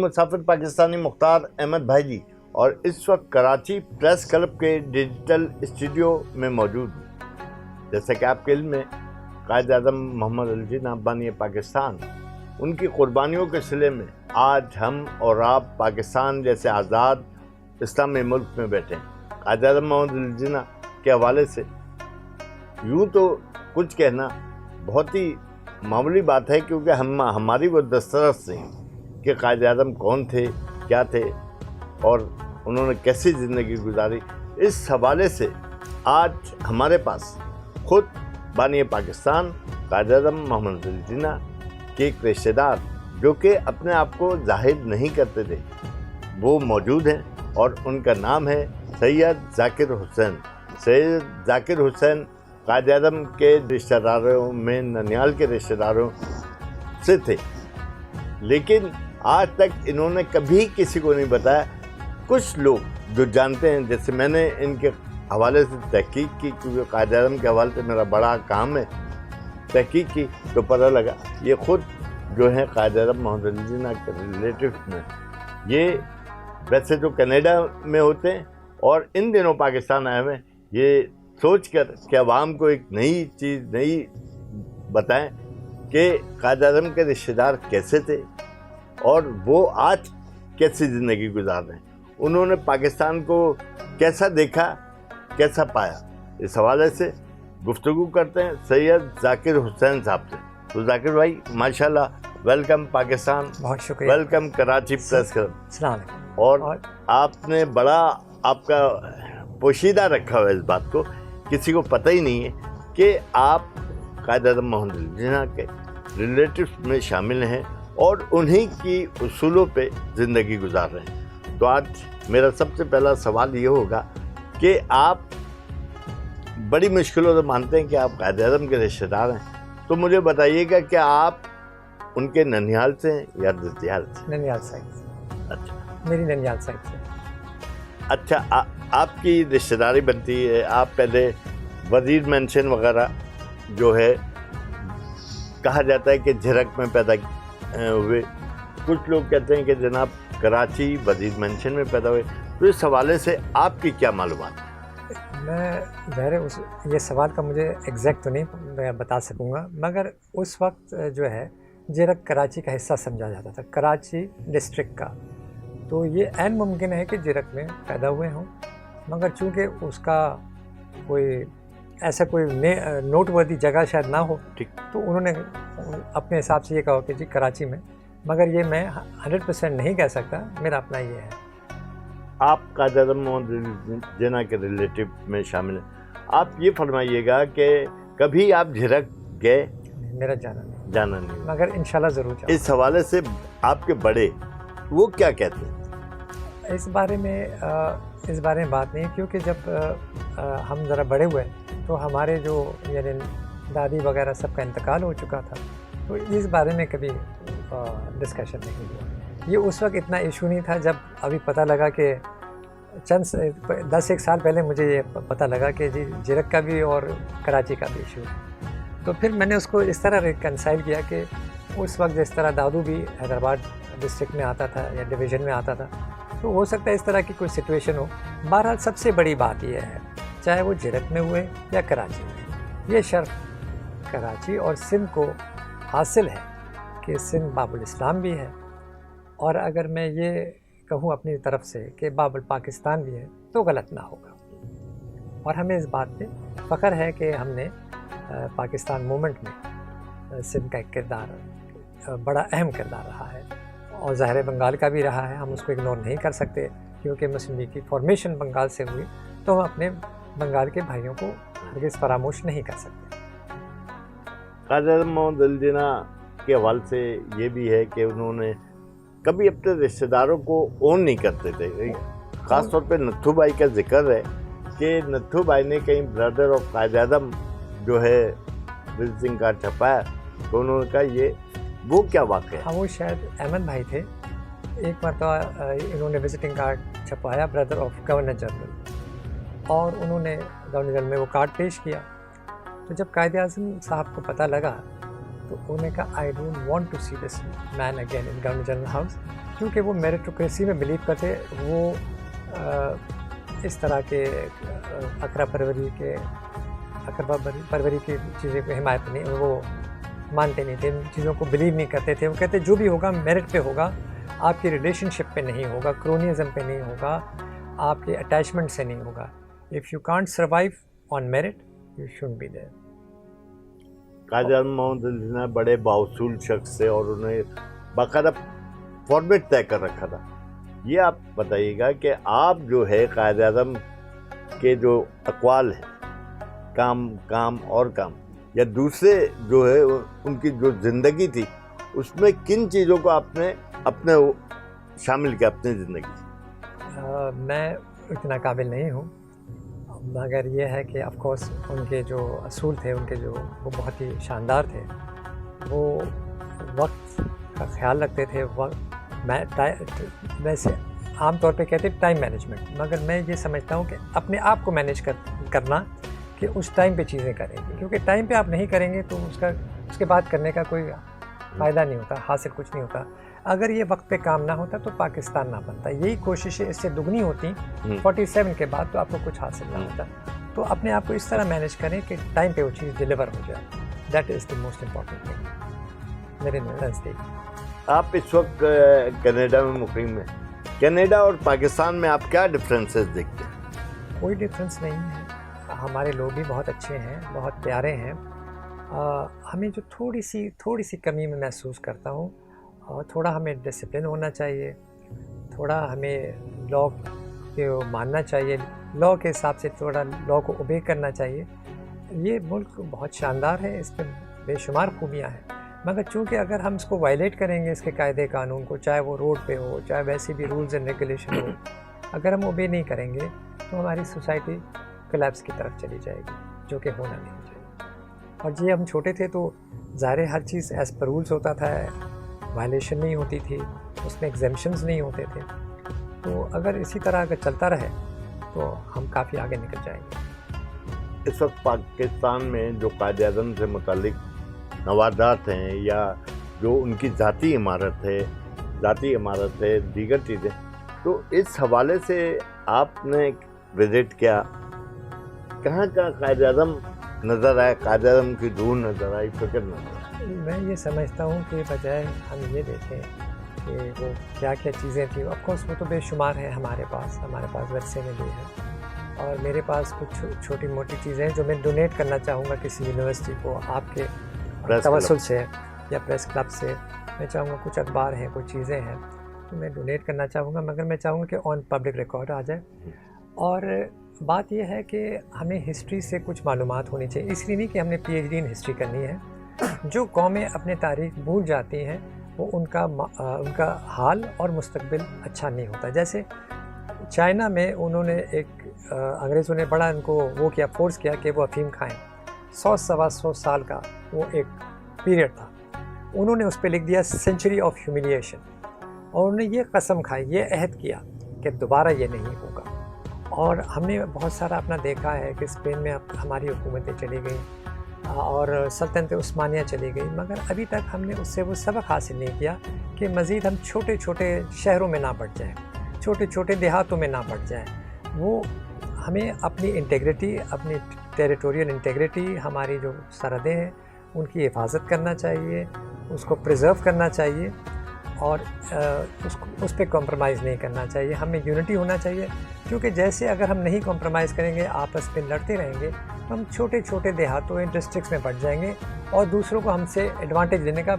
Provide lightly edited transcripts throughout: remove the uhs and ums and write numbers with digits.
مسافر پاکستانی مختار احمد بھائی جی، اور اس وقت کراچی پریس کلب کے ڈیجیٹل اسٹوڈیو میں موجود ہوں۔ جیسا کہ آپ کے علم میں، قائد اعظم محمد علی جناح بانی پاکستان، ان کی قربانیوں کے صلے میں آج ہم اور آپ پاکستان جیسے آزاد اسلامی ملک میں بیٹھے ہیں۔ قائد اعظم محمد علی جناح کے حوالے سے یوں تو کچھ کہنا بہت ہی معمولی بات ہے، کیونکہ ہماری وہ دسترس نہیں کہ قائد اعظم کون تھے، کیا تھے، اور انہوں نے کیسی زندگی گزاری۔ اس حوالے سے آج ہمارے پاس خود بانی پاکستان قائد اعظم محمد علی جناح کے ایک رشتہ دار، جو کہ اپنے آپ کو ظاہر نہیں کرتے تھے، وہ موجود ہیں، اور ان کا نام ہے سید ذاکر حسین۔ سید ذاکر حسین قائد اعظم کے رشتہ داروں میں ننیال کے رشتہ داروں سے تھے، لیکن آج تک انہوں نے کبھی کسی کو نہیں بتایا۔ کچھ لوگ جو جانتے ہیں، جیسے میں نے ان کے حوالے سے تحقیق کی، کیونکہ قائد اعظم کے حوالے سے میرا بڑا کام ہے، تحقیق کی تو پتہ لگا یہ خود جو ہیں قائد اعظم محمد علی جناح کے ریلیٹیو میں، یہ ویسے تو کینیڈا میں ہوتے ہیں، اور ان دنوں پاکستان آئے ہوئے ہیں، یہ سوچ کر کہ عوام کو ایک نئی بتائیں کہ قائد اعظم کے رشتہ دار کیسے تھے اور وہ آج کیسی زندگی گزار رہے ہیں، انہوں نے پاکستان کو کیسا دیکھا، کیسا پایا۔ اس حوالے سے گفتگو کرتے ہیں سید ذاکر حسین صاحب سے۔ تو ذاکر بھائی، ماشاءاللہ، ویلکم پاکستان، بہت شکریہ، ویلکم کراچی پریس کلب۔ السلام علیکم۔ اور آپ نے بڑا آپ کا پوشیدہ رکھا ہوا ہے اس بات کو، کسی کو پتہ ہی نہیں ہے کہ آپ قائد اعظم محمد علی جناح کے ریلیٹیوز میں شامل ہیں اور انہی کی اصولوں پہ زندگی گزار رہے ہیں۔ تو آج میرا سب سے پہلا سوال یہ ہوگا کہ آپ بڑی مشکلوں سے مانتے ہیں کہ آپ قائد اعظم کے رشتہ دار ہیں، تو مجھے بتائیے گا کہ آپ ان کے ننیال سے ہیں یا دتیال سے؟ ننیال سائڈ سے۔ اچھا، میری ننیال سائڈ سے۔ اچھا، آپ کی رشتہ داری بنتی ہے، آپ پہلے وزیر مینشن وغیرہ جو ہے، کہا جاتا ہے کہ جھرک میں پیدا ہوئے، کچھ لوگ کہتے ہیں کہ جناب کراچی وزیر مینشن میں پیدا ہوئے، تو اس حوالے سے آپ کی کیا معلومات ہے؟ میں ظاہر یہ سوال کا مجھے ایگزیکٹ تو نہیں میں بتا سکوں گا، مگر اس وقت جو ہے جھرک کراچی کا حصہ سمجھا جاتا تھا، کراچی ڈسٹرکٹ کا، تو یہ عین ممکن ہے کہ جھرک میں پیدا ہوئے ہوں، مگر چونکہ اس کا کوئی ایسا کوئی نوٹ وردی جگہ شاید نہ ہو، تو انہوں نے اپنے حساب سے یہ کہا کہ جی کراچی میں، مگر یہ میں 100% نہیں کہہ سکتا، میرا اپنا یہ ہے۔ آپ قائد اعظم محمد علی جناح کے ریلیٹیو میں شامل ہیں، آپ یہ فرمائیے گا کہ کبھی آپ جھرک گئے؟ میرا جانا نہیں، مگر انشاءاللہ ضرور جاؤں۔ اس حوالے سے آپ کے بڑے وہ کیا کہتے ہیں؟ اس بارے میں بات نہیں، کیونکہ جب ہم ذرا بڑے ہوئے تو ہمارے جو یعنی دادی وغیرہ سب کا انتقال ہو چکا تھا، تو اس بارے میں کبھی ڈسکشن نہیں ہوا۔ یہ اس وقت اتنا ایشو نہیں تھا، جب ابھی پتہ لگا کہ 10-1 سال پہلے مجھے یہ پتہ لگا کہ جی جھرک کا بھی اور کراچی کا بھی ایشو ہے، تو پھر میں نے اس کو اس طرح ریکنسائل کیا کہ اس وقت جس طرح دادو بھی حیدرآباد ڈسٹرکٹ میں آتا تھا یا ڈویژن میں آتا تھا، تو ہو سکتا ہے اس طرح کی کوئی سچویشن ہو۔ بہرحال سب سے بڑی بات یہ ہے، چاہے وہ جھرک میں ہوئے یا کراچی میں، یہ شرف کراچی اور سندھ کو حاصل ہے کہ سندھ باب الاسلام بھی ہے، اور اگر میں یہ کہوں اپنی طرف سے کہ باب الپاکستان بھی ہے تو غلط نہ ہوگا، اور ہمیں اس بات پہ فخر ہے کہ ہم نے پاکستان موومنٹ میں سندھ کا ایک کردار، بڑا اہم کردار رہا ہے، اور ظاہر بنگال کا بھی رہا ہے، ہم اس کو اگنور نہیں کر سکتے، کیونکہ مسلم لیگ کی فارمیشن بنگال سے ہوئی، تو ہم اپنے بنگال کے بھائیوں کو ہرگز فراموش نہیں کر سکتے۔ قائد اعظم محمد علی جناح کے حوالے سے یہ بھی ہے کہ انہوں نے کبھی اپنے رشتہ داروں کو اون نہیں کرتے تھے، خاص طور پہ نتھو بھائی کا ذکر ہے کہ نتھو بھائی نے کہیں بردر آف قائد اعظم جو ہے وزٹنگ کارڈ چھپایا، تو انہوں نے کہا یہ وہ کیا واقعہ ہے؟ ہاں، وہ شاید احمد بھائی تھے، ایک مرتبہ انہوں نے وزٹنگ کارڈ چھپایا برادر آف گورنر جنرل، اور انہوں نے گورنر جنرل میں وہ کارڈ پیش کیا، تو جب قائد اعظم صاحب کو پتہ لگا تو انہوں نے کہا I don't want to see this man again in governor general house, کیونکہ وہ میریٹوکریسی میں بلیو کرتے، وہ اس طرح کے اقربا پروری کی چیزیں کو حمایت نہیں، وہ مانتے نہیں تھے، ان چیزوں کو بلیو نہیں کرتے تھے. وہ کہتے جو بھی ہوگا میرٹ پہ ہوگا، آپ کی ریلیشن شپ پہ نہیں ہوگا، کرونیزم پہ نہیں ہوگا، آپ کے اٹیچمنٹ سے نہیں ہوگا. If you can't survive on merit you shouldn't be there. Quaid Azam محمد علی جناح بڑے باوصول شخص تھے اور انہیں باقاعدہ فارمیٹ طے کر رکھا تھا. یہ آپ بتائیے گا کہ آپ جو ہے قائد اعظم کے جو اقوال ہیں، کام اور کام، یا دوسرے جو ہے ان کی جو زندگی تھی، اس میں کن چیزوں کو آپ نے اپنے شامل کیا اپنی زندگی سے؟ میں اتنا قابل نہیں ہوں، مگر یہ ہے کہ آف کورس ان کے جو اصول تھے، ان کے جو وہ بہت ہی شاندار تھے. وہ وقت کا خیال رکھتے تھے. میں ویسے عام طور پہ کہتے ہیں ٹائم مینجمنٹ، مگر میں یہ سمجھتا ہوں کہ اپنے آپ کو مینیج کرنا کہ اس ٹائم پہ چیزیں کریں گے، کیونکہ ٹائم پہ آپ نہیں کریں گے تو اس کے بعد کرنے کا کوئی فائدہ نہیں ہوتا، حاصل کچھ نہیں ہوتا. اگر یہ وقت پہ کام نہ ہوتا تو پاکستان نہ بنتا. یہی کوششیں اس سے دگنی ہوتی 47 کے بعد تو آپ کو کچھ حاصل نہ ہوتا. تو اپنے آپ کو اس طرح مینیج کریں کہ ٹائم پہ وہ چیز ڈیلیور ہو جائے. That is the most important thing میرے نزدیک. آپ اس وقت کینیڈا میں مقیم ہیں. کینیڈا اور پاکستان میں آپ کیا ڈفرینسز دیکھتے ہیں؟ کوئی ڈفرینس نہیں ہے. ہمارے لوگ بھی بہت اچھے ہیں، بہت پیارے ہیں. ہمیں جو تھوڑی سی کمی میں محسوس کرتا ہوں، تھوڑا ہمیں ڈسپلن ہونا چاہیے، تھوڑا ہمیں لا کو ماننا چاہیے، لا کے حساب سے تھوڑا لا کو اوبے کرنا چاہیے. یہ ملک بہت شاندار ہے، اس میں بے شمار خوبیاں ہیں، مگر چونکہ اگر ہم اس کو وائلیٹ کریں گے، اس کے قاعدے قانون کو، چاہے وہ روڈ پہ ہو، چاہے ویسے بھی رولز اینڈ ریگولیشن ہو، اگر ہم اوبے نہیں کریں گے تو ہماری سوسائٹی کلیپس کی طرف چلی جائے گی، جو کہ ہونا نہیں چاہیے. اور جی ہم چھوٹے تھے تو ظاہر ہر چیز ایز پر رولز ہوتا تھا، وائلیشن نہیں ہوتی تھی، اس میں ایگزیمپشنز نہیں ہوتے تھے. تو اگر اسی طرح اگر چلتا رہے تو ہم کافی آگے نکل جائیں گے. اس وقت پاکستان میں جو قائد اعظم سے متعلق نوادات ہیں یا جو ان کی ذاتی عمارت ہے دیگر چیزیں، تو اس حوالے سے آپ نے وزٹ کیا، کہاں کا قائد اعظم نظر آئے، قائد اعظم کی روح نظر آئی، فکر نظر آئی؟ میں یہ سمجھتا ہوں کہ بجائے ہم یہ دیکھیں کہ وہ کیا کیا چیزیں تھیں، آف کورس وہ تو بے شمار ہیں ہمارے پاس ورثے میں بھی ہے، اور میرے پاس کچھ چھوٹی موٹی چیزیں ہیں جو میں ڈونیٹ کرنا چاہوں گا کسی یونیورسٹی کو، آپ کے توسل سے یا پریس کلب سے. میں چاہوں گا کچھ اخبار ہیں، کچھ چیزیں ہیں تو میں ڈونیٹ کرنا چاہوں گا، مگر میں چاہوں گا کہ آن پبلک ریکارڈ آ جائے. اور بات یہ ہے کہ ہمیں ہسٹری سے کچھ معلومات ہونی چاہیے، اس لیے نہیں کہ ہم نے P H D in history کرنی ہے. جو قومیں اپنے تاریخ بھول جاتی ہیں وہ ان کا حال اور مستقبل اچھا نہیں ہوتا. جیسے چائنا میں انہوں نے انگریزوں نے بڑا ان کو وہ کیا، فورس کیا کہ وہ افیم کھائیں. 100 سال کا وہ ایک پیریڈ تھا. انہوں نے اس پہ لکھ دیا سینچری آف ہیوملیشن، اور انہوں نے یہ قسم کھائی، یہ عہد کیا کہ دوبارہ یہ نہیں ہوگا. اور ہم نے بہت سارا اپنا دیکھا ہے کہ اسپین میں ہماری حکومتیں چلی گئیں اور سلطنت عثمانیہ چلی گئی، مگر ابھی تک ہم نے اس سے وہ سبق حاصل نہیں کیا کہ مزید ہم چھوٹے چھوٹے شہروں میں نہ بڑھ جائیں، چھوٹے چھوٹے دیہاتوں میں نہ بڑھ جائیں. وہ ہمیں اپنی انٹیگریٹی، اپنی ٹیریٹوریل انٹیگریٹی، ہماری جو سرحدیں ہیں ان کی حفاظت کرنا چاہیے، اس کو پریزرو کرنا چاہیے، اور اس پہ کمپرومائز نہیں کرنا چاہیے. ہمیں یونٹی ہونا چاہیے، کیونکہ جیسے اگر ہم نہیں کمپرومائز کریں گے، آپس میں لڑتے رہیں گے تو ہم چھوٹے چھوٹے دیہاتوں ڈسٹرکٹس میں بڑھ جائیں گے اور دوسروں کو ہم سے ایڈوانٹیج لینے کا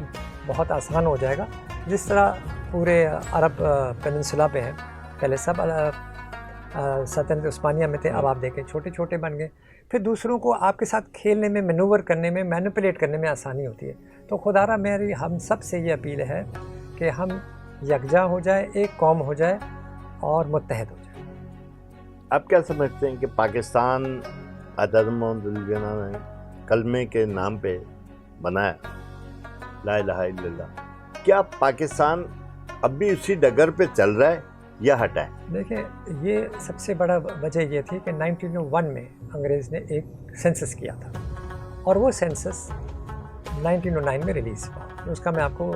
بہت آسان ہو جائے گا. جس طرح پورے عرب پیننسولا پہ ہیں، پہلے سب سلطنت عثمانیہ میں تھے، اب آپ دیکھیں چھوٹے چھوٹے بن گئے. پھر دوسروں کو آپ کے ساتھ کھیلنے میں، مینوور کرنے میں، مینوپولیٹ کرنے میں آسانی ہوتی ہے. تو خدارہ میری ہم سب سے یہ اپیل ہے کہ ہم یکجا ہو جائے، ایک قوم ہو جائے اور متحد ہو جائے. آپ کیا سمجھتے ہیں کہ پاکستان قائد اعظم محمد علی جناح نے کلمے کے نام پہ بنایا، لا الہ الا اللہ، کیا پاکستان اب بھی اسی ڈگر پہ چل رہا ہے یا ہٹا ہے؟ دیکھیں، یہ سب سے بڑا وجہ یہ تھی کہ 1901 میں انگریز نے ایک سینسس کیا تھا، اور وہ سینسس 1909 میں ریلیز ہوا. اس کا میں آپ کو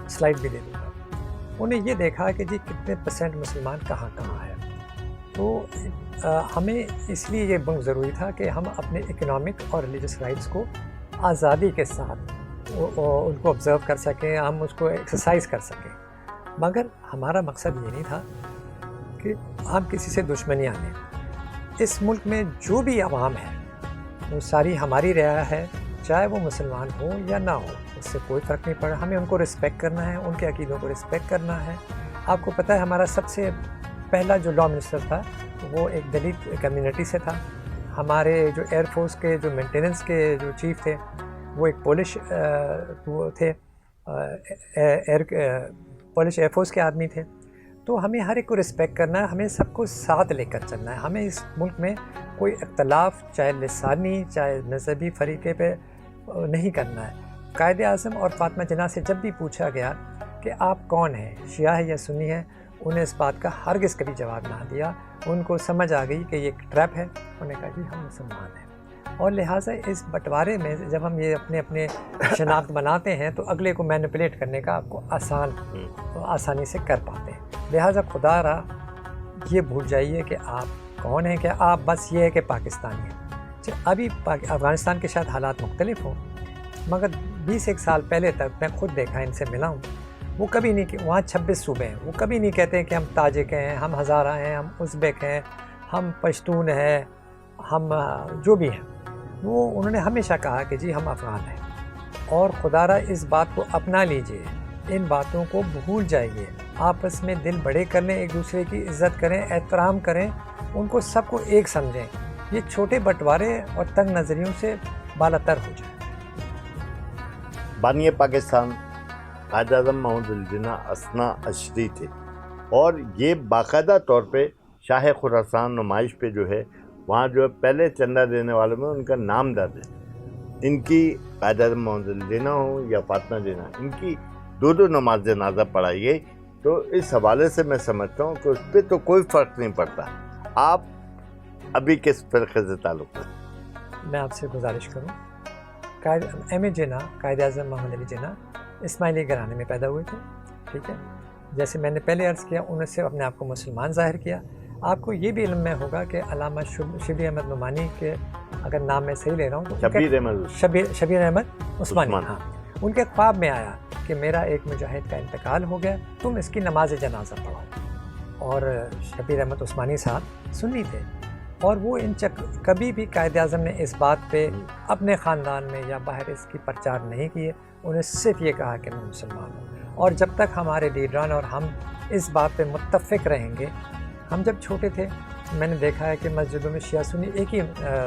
سلائڈ بھی دے دوں گا. انہیں یہ دیکھا کہ جی کتنے % مسلمان کہاں کہاں ہے. تو ہمیں اس لیے یہ بہت ضروری تھا کہ ہم اپنے اکنامک اور ریلیجس رائٹس کو آزادی کے ساتھ ان کو آبزرو کر سکیں, ہم اس کو ایکسرسائز کر سکیں. مگر ہمارا مقصد یہ نہیں تھا کہ ہم کسی سے دشمنیاں لیں. اس ملک میں جو بھی عوام ہے وہ ساری ہماری رعایا ہے, چاہے وہ مسلمان ہو یا نہ ہو, اس سے کوئی فرق نہیں پڑا. ہمیں ان کو رسپیکٹ کرنا ہے, ان کے عقیدوں کو رسپیکٹ کرنا ہے. آپ کو پتہ ہے ہمارا سب سے پہلا جو لا منسٹر تھا وہ ایک دلت کمیونٹی سے تھا. ہمارے جو ایئر فورس کے جو مینٹیننس کے جو چیف تھے وہ ایک پولش تھے, پولش ایئر فورس کے آدمی تھے. تو ہمیں ہر ایک کو رسپیکٹ کرنا ہے, ہمیں سب کو ساتھ لے کر چلنا ہے. ہمیں اس ملک میں کوئی اختلاف چاہے لسانی چاہے مذہبی فریقے پہ نہیں کرنا ہے. قائد اعظم اور فاطمہ جناح سے جب بھی پوچھا گیا کہ آپ کون ہیں, شیعہ ہے یا سنی ہے, انہیں اس بات کا ہرگز کبھی جواب نہ دیا. ان کو سمجھ آ گئی کہ یہ ایک ٹریپ ہے. انہوں نے کہا جی ہم مسلمان ہیں, اور لہٰذا اس بٹوارے میں جب ہم یہ اپنے شناخت بناتے ہیں تو اگلے کو مینپولیٹ کرنے کا آپ کو آسانی سے کر پاتے ہیں. لہٰذا خدا را یہ بھول جائیے کہ آپ کون ہیں, کہ آپ بس یہ ہے کہ پاکستانی ہیں. ابھی افغانستان کے شاید حالات مختلف ہوں, مگر 21 سال پہلے تک میں خود دیکھا, ان سے ملا ہوں, وہ کبھی نہیں کہ وہاں 26 صوبے ہیں, وہ کبھی نہیں کہتے ہیں کہ ہم تاجک ہیں, ہم ہزارہ ہیں, ہم ازبیک ہیں, ہم پشتون ہیں, ہم جو بھی ہیں. وہ انہوں نے ہمیشہ کہا کہ جی ہم افغان ہیں. اور خدا را اس بات کو اپنا لیجئے, ان باتوں کو بھول جائیے, آپس میں دل بڑے کر لیں, ایک دوسرے کی عزت کریں, احترام کریں, ان کو سب کو ایک سمجھیں. یہ چھوٹے بٹوارے اور تنگ نظریوں سے بالاتر ہو جائیں. بانی پاکستان قائد اعظم محمد علی جناح اثنا عشری تھے, اور یہ باقاعدہ طور پہ شاہ خراسان نمائش پہ جو ہے وہاں جو ہے پہلے چندہ دینے والوں میں ان کا نام درج ہے. ان کی قائد اعظم محمد علی جناح ہوں یا فاطمہ جناح, ان کی دو نماز جنازہ پڑھائی گئی. تو اس حوالے سے میں سمجھتا ہوں کہ اس پہ تو کوئی فرق نہیں پڑتا. آپ ابھی کس فرقے سے تعلق ہے؟ میں آپ سے گزارش کروں, ایم اے جناح قائد اعظم محمد علی جناح اسماعیلی گھرانے میں پیدا ہوئے تھے. ٹھیک ہے, جیسے میں نے پہلے عرض کیا, انہوں نے صرف اپنے آپ کو مسلمان ظاہر کیا. آپ کو یہ بھی علم میں ہوگا کہ علامہ شبیر احمد نعمانی کے, اگر نام میں صحیح لے رہا ہوں تو شبیر احمد عثمانی, ہاں, ان کے خواب میں آیا کہ میرا ایک مجاہد کا انتقال ہو گیا, تم اس کی نماز جنازہ پڑھو. اور شبیر احمد عثمانی صاحب سنی تھے, اور وہ کبھی بھی قائد اعظم نے اس بات پہ اپنے خاندان میں یا باہر اس کی پرچار نہیں کیے. انہیں صرف یہ کہا کہ میں مسلمان ہوں. اور جب تک ہمارے لیڈران اور ہم اس بات پہ متفق رہیں گے, ہم جب چھوٹے تھے میں نے دیکھا ہے کہ مسجدوں میں شیعہ سنی ایک ہی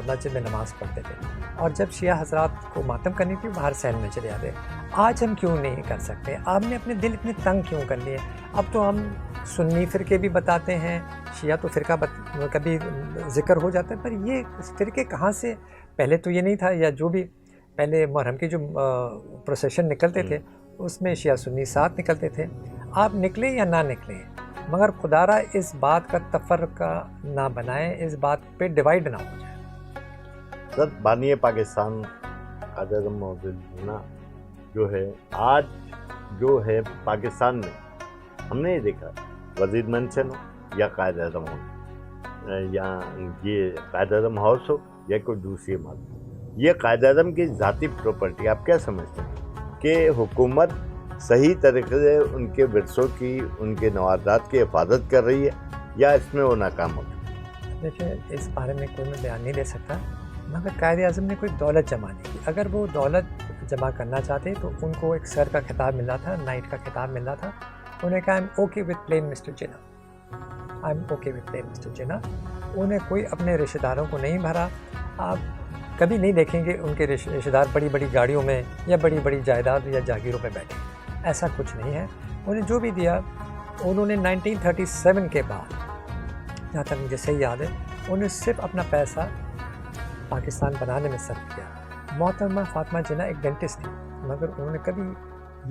مسجد میں نماز پڑھتے تھے, اور جب شیعہ حضرات کو ماتم کرنی تھی باہر سیل میں چلے جاتے. آج ہم کیوں نہیں کر سکتے؟ آپ نے اپنے دل اتنے تنگ کیوں کر لیے؟ اب تو ہم سنی فرقے بھی بتاتے ہیں, شیعہ تو فرقہ کبھی ذکر ہو جاتا ہے, پر یہ فرقے کہاں سے؟ پہلے تو یہ نہیں تھا, یا جو بھی پہلے محرم کی جو پروسیشن نکلتے تھے اس میں شیعہ سنی ساتھ نکلتے تھے. آپ نکلیں یا نہ نکلیں, مگر خدا را اس بات کا تفرقہ نہ بنائیں, اس بات پہ ڈیوائیڈ نہ ہو جائے. سر, بانی پاکستان قائد اعظم محمد علی جناح جو ہے آج جو ہے پاکستان میں ہم نے یہ دیکھا, وزیر مینشن ہو یا قائد اعظم ہو یا یہ قائد اعظم ہاؤس ہو یا کوئی دوسری عمارت, یہ قائد اعظم کی ذاتی پراپرٹی. آپ کیا سمجھتے ہیں کہ حکومت صحیح طریقے سے ان کے ورثوں کی, ان کے نوادرات کی حفاظت کر رہی ہے یا اس میں وہ ناکام ہو چکی ہے؟ دیکھیں, اس بارے میں کوئی میں بیان نہیں دے سکتا, مگر قائد اعظم نے کوئی دولت جمع نہیں کی. اگر وہ دولت جمع کرنا چاہتے تو ان کو ایک سر کا خطاب مل رہا تھا, نائٹ کا خطاب مل رہا تھا. انہیں کہا I'm okay with playing Mr. Jinnah, I'm okay with playing Mr. Jinnah. انہیں کوئی اپنے رشتہ داروں کو نہیں بھرا. آپ کبھی نہیں دیکھیں گے ان کے رشتہ دار بڑی بڑی گاڑیوں میں یا بڑی بڑی جائیداد یا جاگیروں پہ بیٹھے, ایسا کچھ نہیں ہے. انہیں جو بھی دیا, انہوں نے 1937 کے بعد, جہاں تک مجھے صحیح یاد ہے, انہیں صرف اپنا پیسہ پاکستان بنانے میں صرف کیا. محترمہ فاطمہ جناح ایک ڈینٹسٹ تھی, مگر انہوں نے کبھی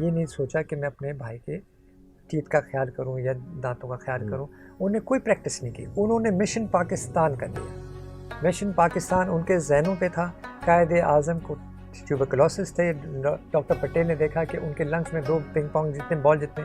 یہ نہیں سوچا کہ میں اپنے بھائی کے ٹیتھ کا خیال کروں یا دانتوں کا خیال کروں. انہوں نے کوئی پریکٹس نہیں کی. انہوں نے مشن پاکستان کر دیا. مشن پاکستان ان کے ذہنوں پہ تھا. قائد اعظم کو ٹیوبرکلوسس تھے. ڈاکٹر پٹیل نے دیکھا کہ ان کے لنگس میں 2 پنگ پونگ جتنے بال جتنے